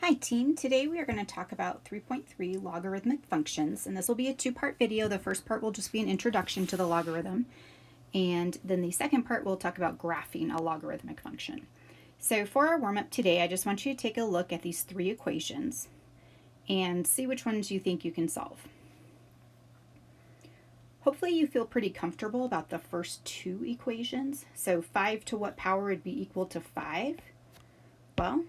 Hi team, today we are going to talk about 3.3 logarithmic functions, and this will be a two-part video. The first part will just be an introduction to the logarithm, and then the second part we'll talk about graphing a logarithmic function. So for our warm-up today, I just want you to take a look at these three equations and see which ones you think you can solve. Hopefully you feel pretty comfortable about the first two equations. So 5 to what power would be equal to 5? Well,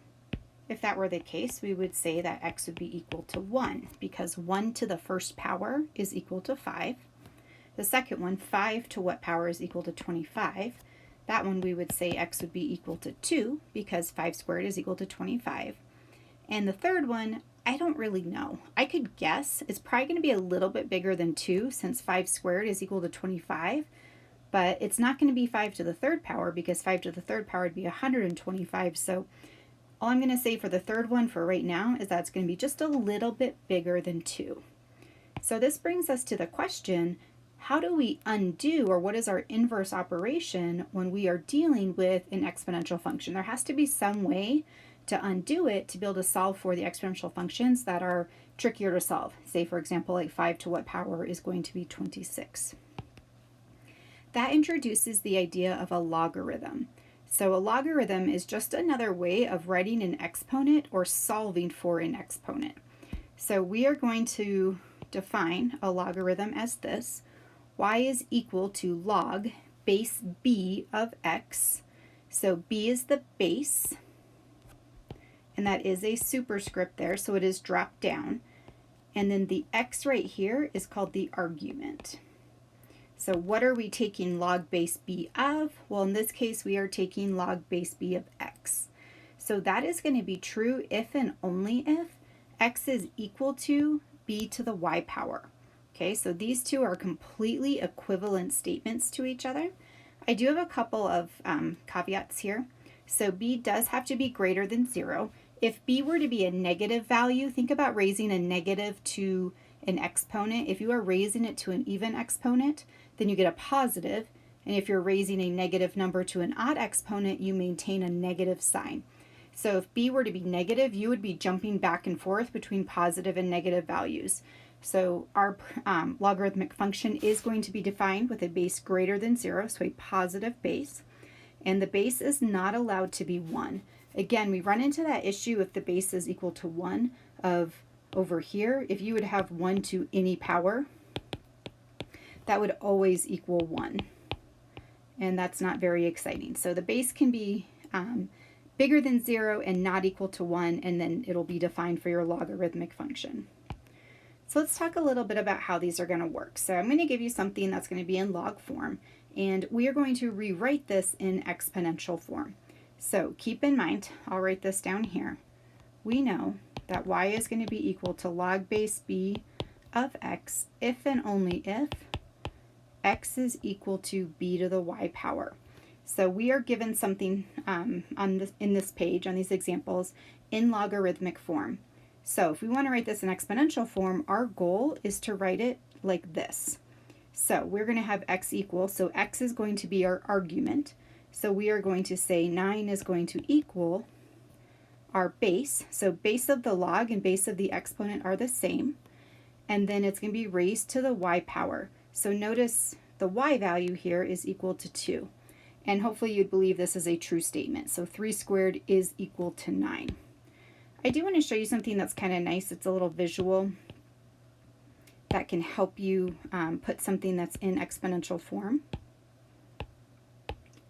if that were the case, we would say that x would be equal to 1 because 1 to the first power is equal to 5. The second one, 5 to what power is equal to 25? That one we would say x would be equal to 2 because 5 squared is equal to 25. And the third one, I don't really know. I could guess. It's probably going to be a little bit bigger than 2 since 5 squared is equal to 25. But it's not going to be 5 to the third power because 5 to the third power would be 125. So all I'm going to say for the third one for right now is that it's going to be just a little bit bigger than 2. So this brings us to the question, how do we undo, or what is our inverse operation when we are dealing with an exponential function? There has to be some way to undo it to be able to solve for the exponential functions that are trickier to solve. Say, for example, like 5 to what power is going to be 26. That introduces the idea of a logarithm. So a logarithm is just another way of writing an exponent or solving for an exponent. So we are going to define a logarithm as this. Y is equal to log base b of x. So b is the base, and that is a superscript there, so it is dropped down. And then the x right here is called the argument. So what are we taking log base b of? Well, in this case, we are taking log base b of x. So that is going to be true if and only if x is equal to b to the y power. Okay, so these two are completely equivalent statements to each other. I do have a couple of caveats here. So b does have to be greater than 0. If b were to be a negative value, think about raising a negative to an exponent. If you are raising it to an even exponent, then you get a positive, and if you're raising a negative number to an odd exponent, you maintain a negative sign. So if b were to be negative, you would be jumping back and forth between positive and negative values. So our logarithmic function is going to be defined with a base greater than 0, so a positive base, and the base is not allowed to be 1. Again, we run into that issue if the base is equal to 1 of over here. If you would have 1 to any power, that would always equal 1. And that's not very exciting. So the base can be bigger than 0 and not equal to 1, and then it'll be defined for your logarithmic function. So let's talk a little bit about how these are going to work. So I'm going to give you something that's going to be in log form, and we are going to rewrite this in exponential form. So keep in mind, I'll write this down here. We know that y is going to be equal to log base b of x if and only if x is equal to b to the y power. So we are given something in this page, on these examples, in logarithmic form. So if we want to write this in exponential form, our goal is to write it like this. So we're going to have x equal, so x is going to be our argument. So we are going to say 9 is going to equal our base. So base of the log and base of the exponent are the same. And then it's going to be raised to the y power. So notice the y value here is equal to 2. And hopefully you'd believe this is a true statement. So 3 squared is equal to 9. I do want to show you something that's kind of nice. It's a little visual that can help you put something that's in exponential form.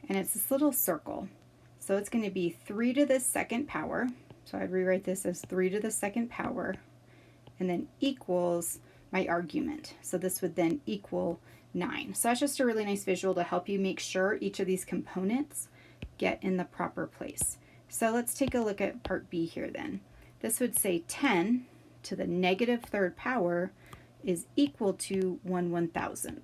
And it's this little circle. So it's going to be 3 to the second power. So I'd rewrite this as 3 to the second power, and then equals my argument. So this would then equal 9. So that's just a really nice visual to help you make sure each of these components get in the proper place. So let's take a look at part B here then. This would say 10 to the negative third power is equal to 1/1000th.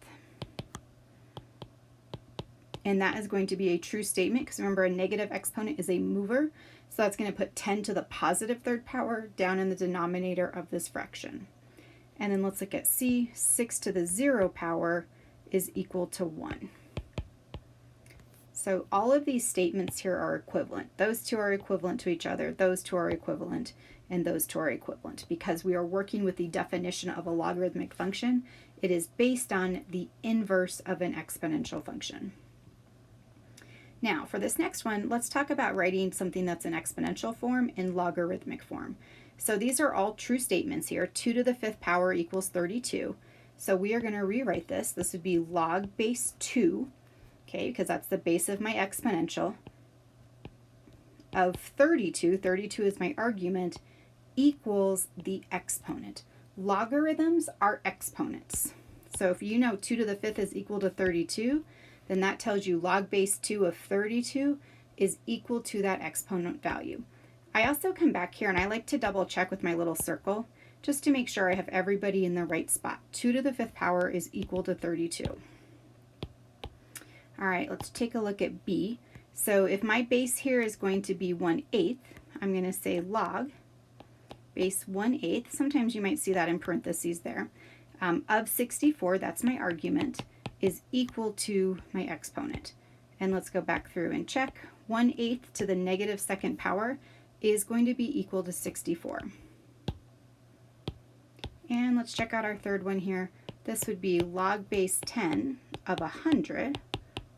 And that is going to be a true statement because remember, a negative exponent is a mover. So that's going to put 10 to the positive third power down in the denominator of this fraction. And then let's look at C. 6 to the 0 power is equal to 1. So all of these statements here are equivalent. Those two are equivalent to each other, those two are equivalent, and those two are equivalent. Because we are working with the definition of a logarithmic function, it is based on the inverse of an exponential function. Now, for this next one, let's talk about writing something that's in exponential form in logarithmic form. So these are all true statements here. 2 to the 5th power equals 32. So we are going to rewrite this. This would be log base 2, okay, because that's the base of my exponential, of 32, 32 is my argument, equals the exponent. Logarithms are exponents. So if you know 2 to the 5th is equal to 32, then that tells you log base 2 of 32 is equal to that exponent value. I also come back here and I like to double check with my little circle just to make sure I have everybody in the right spot. 2 to the 5th power is equal to 32. All right, let's take a look at B. So if my base here is going to be 1/8, I'm going to say log base 1/8. Sometimes you might see that in parentheses there. Of 64, that's my argument, is equal to my exponent. And let's go back through and check. 1/8 to the negative second power is going to be equal to 64. And let's check out our third one here. This would be log base 10 of 100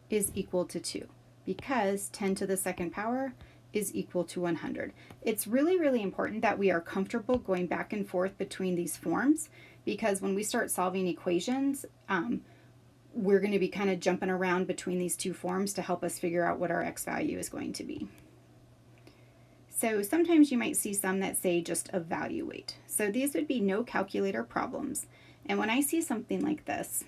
is equal to 2, because 10 to the second power is equal to 100. It's really, really important that we are comfortable going back and forth between these forms, because when we start solving equations, we're going to be kind of jumping around between these two forms to help us figure out what our x value is going to be. So sometimes you might see some that say just evaluate. So these would be no calculator problems. And when I see something like this,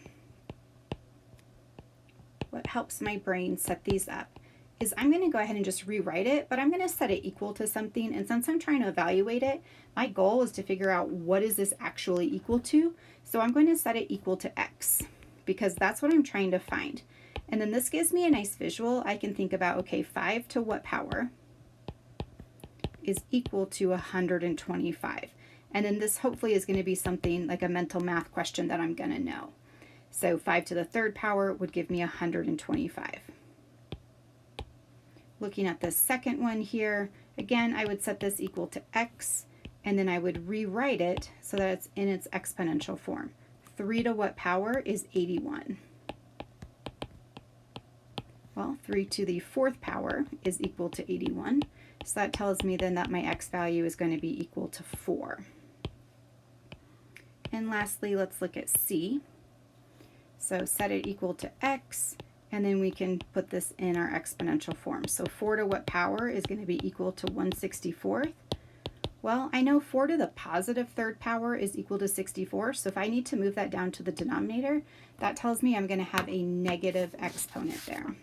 what helps my brain set these up is I'm going to go ahead and just rewrite it, but I'm going to set it equal to something. And since I'm trying to evaluate it, my goal is to figure out what is this actually equal to. So I'm going to set it equal to x, because that's what I'm trying to find. And then this gives me a nice visual. I can think about, okay, 5 to what power is equal to 125. And then this hopefully is going to be something like a mental math question that I'm going to know. So 5 to the 3rd power would give me 125. Looking at the second one here, again, I would set this equal to x, and then I would rewrite it so that it's in its exponential form. 3 to what power is 81? Well, 3 to the 4th power is equal to 81. So that tells me then that my x value is going to be equal to 4. And lastly, let's look at C. So set it equal to x, and then we can put this in our exponential form. So 4 to what power is going to be equal to 1/64? Well, I know 4 to the positive 3rd power is equal to 64, so if I need to move that down to the denominator, that tells me I'm going to have a negative exponent there.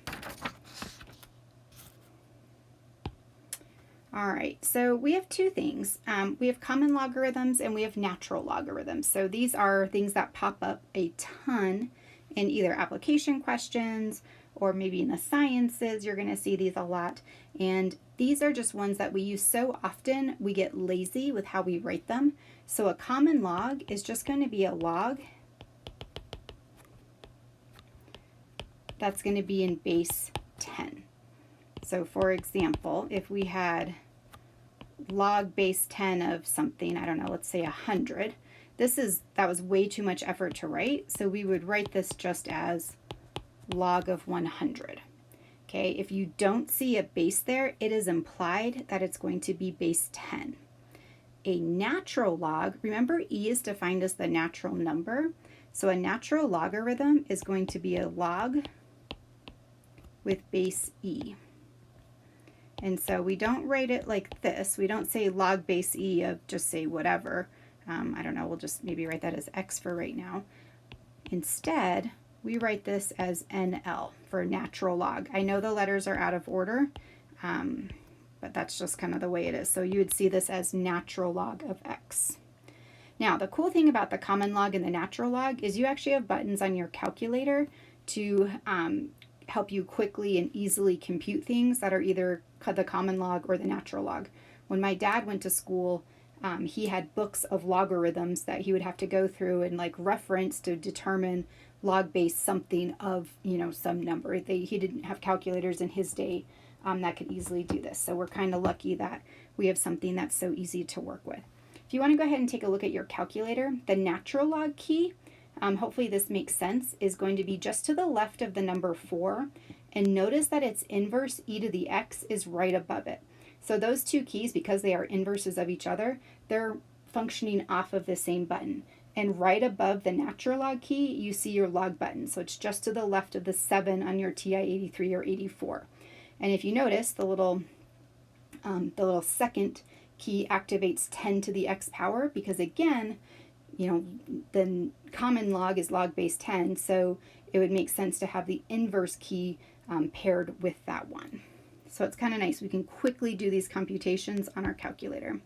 All right, so we have two things. We have common logarithms and we have natural logarithms. So these are things that pop up a ton in either application questions or maybe in the sciences. You're going to see these a lot. And these are just ones that we use so often, we get lazy with how we write them. So a common log is just going to be a log that's going to be in base 10. So for example, if we had log base 10 of something, I don't know, let's say 100, that was way too much effort to write, so we would write this just as log of 100. Okay, if you don't see a base there, it is implied that it's going to be base 10. A natural log, remember E is defined as the natural number, so a natural logarithm is going to be a log with base E. And so we don't write it like this. We don't say log base E of just say whatever. I don't know, we'll just maybe write that as X for right now. Instead, we write this as NL for natural log. I know the letters are out of order, but that's just kind of the way it is. So you would see this as natural log of X. Now, the cool thing about the common log and the natural log is you actually have buttons on your calculator to help you quickly and easily compute things that are either the common log or the natural log. When my dad went to school, he had books of logarithms that he would have to go through and like reference to determine log base something of, some number. He didn't have calculators in his day that could easily do this. So we're kind of lucky that we have something that's so easy to work with. If you want to go ahead and take a look at your calculator, the natural log key, hopefully this makes sense, is going to be just to the left of the number 4. And notice that its inverse, e to the x, is right above it. So those two keys, because they are inverses of each other, they're functioning off of the same button. And right above the natural log key, you see your log button. So it's just to the left of the 7 on your TI-83 or 84. And if you notice, the little second key activates 10 to the x power, because again, the common log is log base 10, so it would make sense to have the inverse key paired with that one. So it's kind of nice. We can quickly do these computations on our calculator.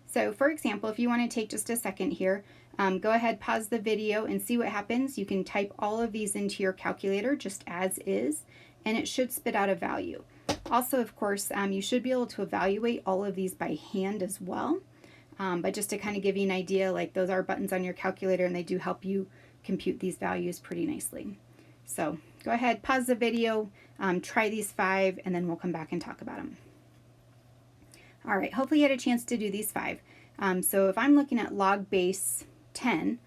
So for example, if you want to take just a second here, go ahead, pause the video and see what happens. You can type all of these into your calculator just as is, and it should spit out a value. Also, of course, you should be able to evaluate all of these by hand as well. But just to kind of give you an idea, like those are buttons on your calculator and they do help you compute these values pretty nicely. So go ahead, pause the video, try these 5, and then we'll come back and talk about them. All right, hopefully you had a chance to do these 5. So if I'm looking at log base 10,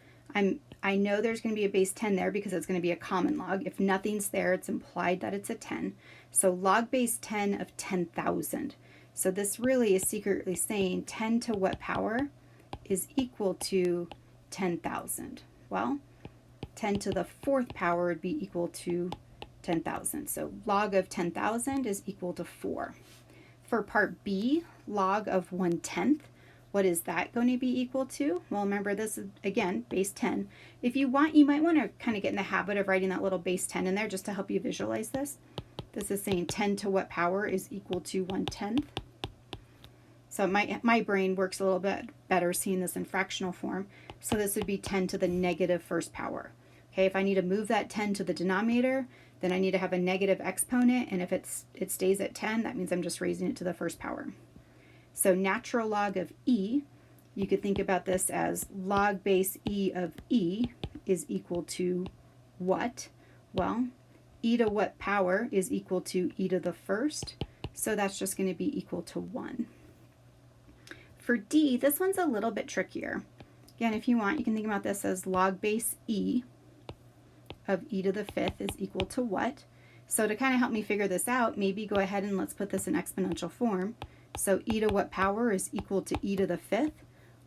I know there's going to be a base 10 there because it's going to be a common log. If nothing's there, it's implied that it's a 10. So log base 10 of 10,000. So this really is secretly saying 10 to what power is equal to 10,000. Well, 10 to the 4th power would be equal to 10,000. So log of 10,000 is equal to 4. For part B, log of 1/10, what is that going to be equal to? Well, remember this is, again, base 10. If you want, you might want to kind of get in the habit of writing that little base 10 in there just to help you visualize this. This is saying 10 to what power is equal to 1/10. So my brain works a little bit better seeing this in fractional form. So this would be 10 to the negative 1st power. Okay, if I need to move that 10 to the denominator, then I need to have a negative exponent, and if it stays at 10, that means I'm just raising it to the 1st power. So natural log of e, you could think about this as log base e of e is equal to what? Well, e to what power is equal to e to the 1st, so that's just going to be equal to 1. For D, this one's a little bit trickier. Again, if you want, you can think about this as log base e of e to the 5th is equal to what? So to kind of help me figure this out, maybe go ahead and let's put this in exponential form. So e to what power is equal to e to the 5th?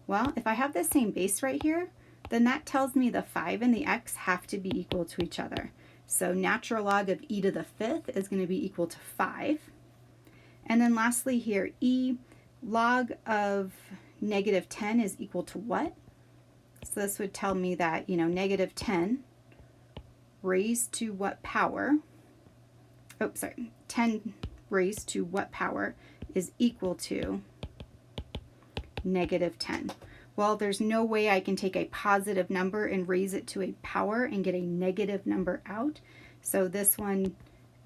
Well, if I have the same base right here, then that tells me the 5 and the x have to be equal to each other. So natural log of e to the 5th is going to be equal to 5. And then lastly here, e log of negative 10 is equal to what? So this would tell me that, negative 10 raised to what power, 10 raised to what power is equal to negative 10. Well, there's no way I can take a positive number and raise it to a power and get a negative number out. So this one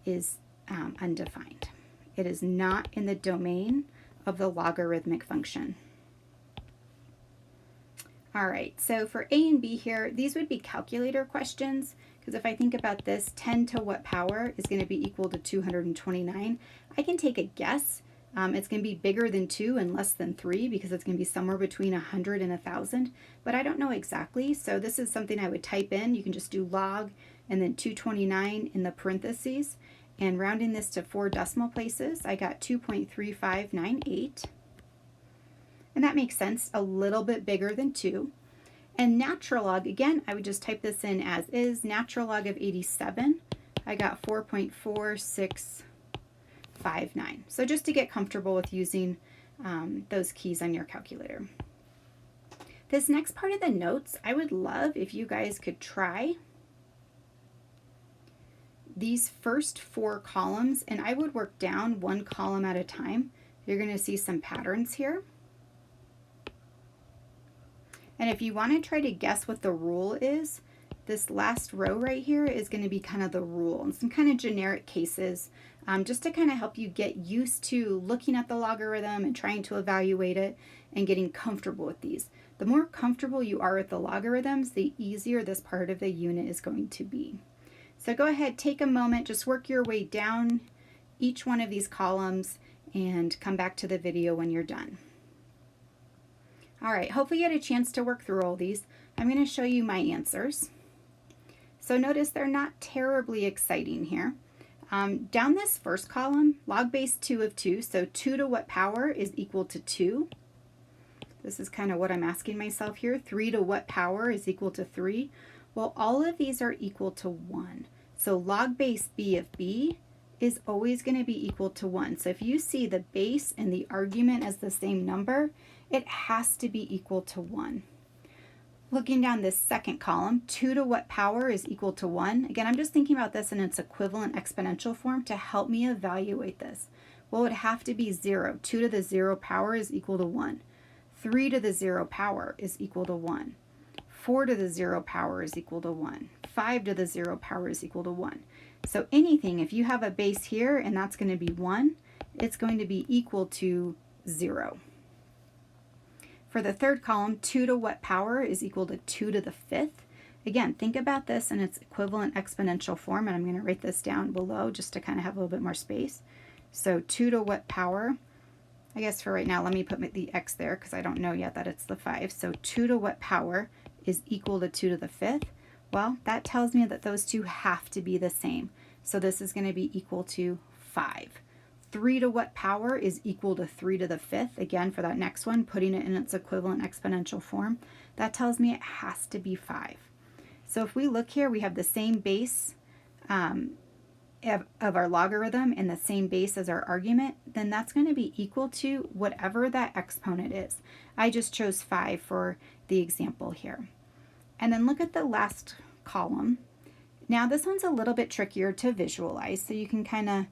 is undefined. It is not in the domain of the logarithmic function. All right, so for A and B here, these would be calculator questions, because if I think about this, 10 to what power is going to be equal to 229. I can take a guess. It's going to be bigger than 2 and less than 3 because it's going to be somewhere between 100 and 1,000, but I don't know exactly. So this is something I would type in. You can just do log and then 229 in the parentheses. And rounding this to 4 decimal places, I got 2.3598. And that makes sense, a little bit bigger than 2. And natural log, again, I would just type this in as is. Natural log of 87, I got 4.4659. So just to get comfortable with using those keys on your calculator. This next part of the notes, I would love if you guys could try these first 4 columns, and I would work down 1 column at a time. You're going to see some patterns here. And if you want to try to guess what the rule is, this last row right here is going to be kind of the rule. In some kind of generic cases, just to kind of help you get used to looking at the logarithm and trying to evaluate it and getting comfortable with these. The more comfortable you are with the logarithms, the easier this part of the unit is going to be. So go ahead, take a moment, just work your way down each one of these columns and come back to the video when you're done. All right, hopefully you had a chance to work through all these. I'm going to show you my answers. So notice they're not terribly exciting here. Down this first column, log base 2 of 2, so 2 to what power is equal to 2? This is kind of what I'm asking myself here. 3 to what power is equal to 3? Well, all of these are equal to 1. So log base b of b is always going to be equal to 1. So if you see the base and the argument as the same number, it has to be equal to 1. Looking down this second column, 2 to what power is equal to 1? Again, I'm just thinking about this in its equivalent exponential form to help me evaluate this. Well, it would have to be 0. 2 to the 0 power is equal to 1. 3 to the 0 power is equal to 1. 4 to the 0 power is equal to 1. 5 to the 0 power is equal to 1. So anything, if you have a base here and that's going to be 1, it's going to be equal to 0. For the third column, 2 to what power is equal to 2 to the 5th? Again, think about this in its equivalent exponential form, and I'm going to write this down below just to kind of have a little bit more space. So 2 to what power? I guess for right now, let me put the x there because I don't know yet that it's the 5. So 2 to what power is equal to 2 to the 5th? Well, that tells me that those two have to be the same. So this is going to be equal to 5. 3 to what power is equal to 3 to the 5th? Again, for that next one, putting it in its equivalent exponential form, that tells me it has to be 5. So if we look here, we have the same base of our logarithm and the same base as our argument, then that's going to be equal to whatever that exponent is. I just chose 5 for the example here. And then look at the last column. Now this one's a little bit trickier to visualize, so you can kind of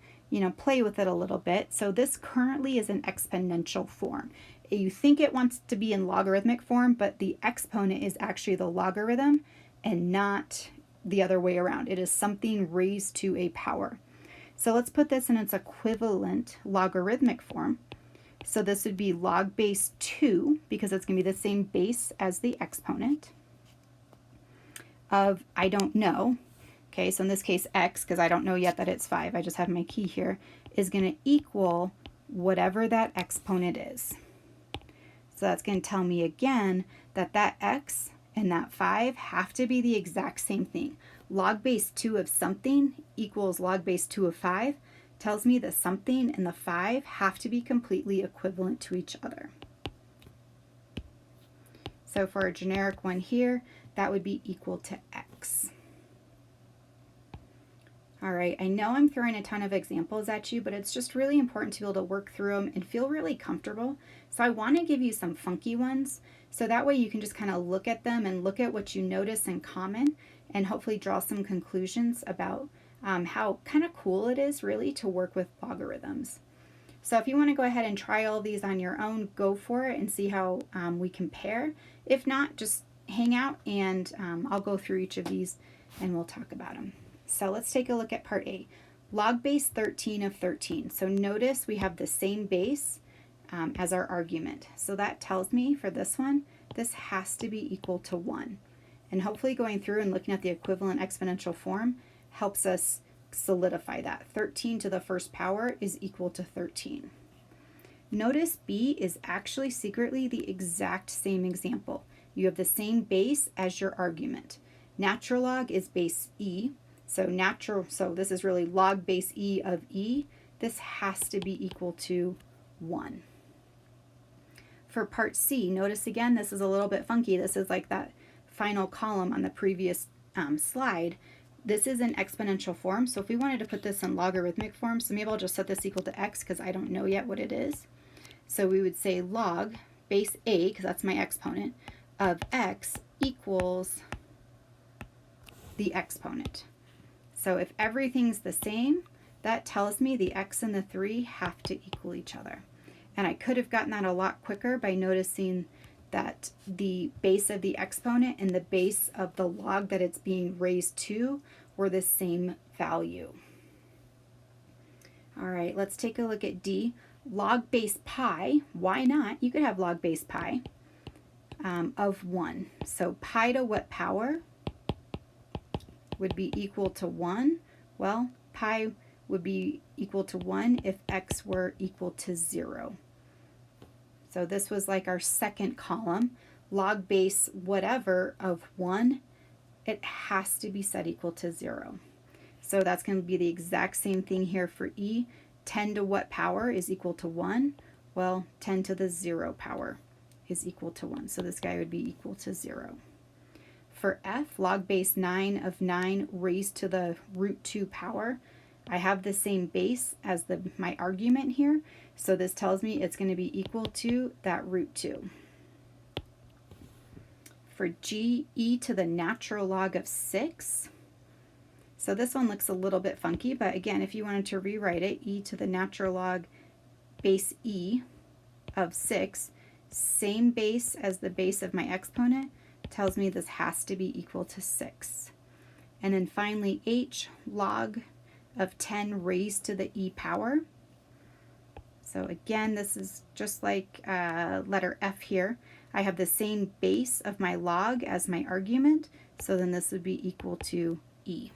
play with it a little bit. So this currently is an exponential form. You think it wants to be in logarithmic form, but the exponent is actually the logarithm and not the other way around. It is something raised to a power. So let's put this in its equivalent logarithmic form. So this would be log base 2, because it's going to be the same base as the exponent of, I don't know. Okay, so in this case, x, because I don't know yet that it's 5, I just have my key here, is going to equal whatever that exponent is. So that's going to tell me again that that x and that 5 have to be the exact same thing. Log base 2 of something equals log base 2 of 5 tells me the something and the 5 have to be completely equivalent to each other. So for a generic one here, that would be equal to x. All right, I know I'm throwing a ton of examples at you, but it's just really important to be able to work through them and feel really comfortable. So I want to give you some funky ones, so that way you can just kind of look at them and look at what you notice in common and hopefully draw some conclusions about how kind of cool it is really to work with logarithms. So if you want to go ahead and try all these on your own, go for it and see how we compare. If not, just hang out and I'll go through each of these and we'll talk about them. So let's take a look at part A. Log base 13 of 13. So notice we have the same base as our argument. So that tells me for this one, this has to be equal to 1. And hopefully going through and looking at the equivalent exponential form helps us solidify that. 13 to the first power is equal to 13. Notice B is actually secretly the exact same example. You have the same base as your argument. Natural log is base E. So this is really log base E of E. This has to be equal to 1. For part C, notice again, this is a little bit funky. This is like that final column on the previous slide. This is an exponential form. So if we wanted to put this in logarithmic form, so maybe I'll just set this equal to x because I don't know yet what it is. So we would say log base A, because that's my exponent, of x equals the exponent. So if everything's the same, that tells me the x and the 3 have to equal each other. And I could have gotten that a lot quicker by noticing that the base of the exponent and the base of the log that it's being raised to were the same value. All right, let's take a look at D. Log base pi, why not? You could have log base pi of 1. So pi to what power would be equal to 1? Well, pi would be equal to 1 if x were equal to 0. So this was like our second column. Log base whatever of 1, it has to be set equal to 0. So that's going to be the exact same thing here for E. 10 to what power is equal to 1? Well, 10 to the 0 power is equal to 1. So this guy would be equal to 0. For F, log base 9 of 9 raised to the root 2 power. I have the same base as my argument here. So this tells me it's going to be equal to that root 2. For G, e to the natural log of 6. So this one looks a little bit funky, but again, if you wanted to rewrite it, e to the natural log base e of 6, same base as the base of my exponent, tells me this has to be equal to 6. And then finally, h, log of 10 raised to the e power. So again, this is just like letter F here. I have the same base of my log as my argument, so then this would be equal to e.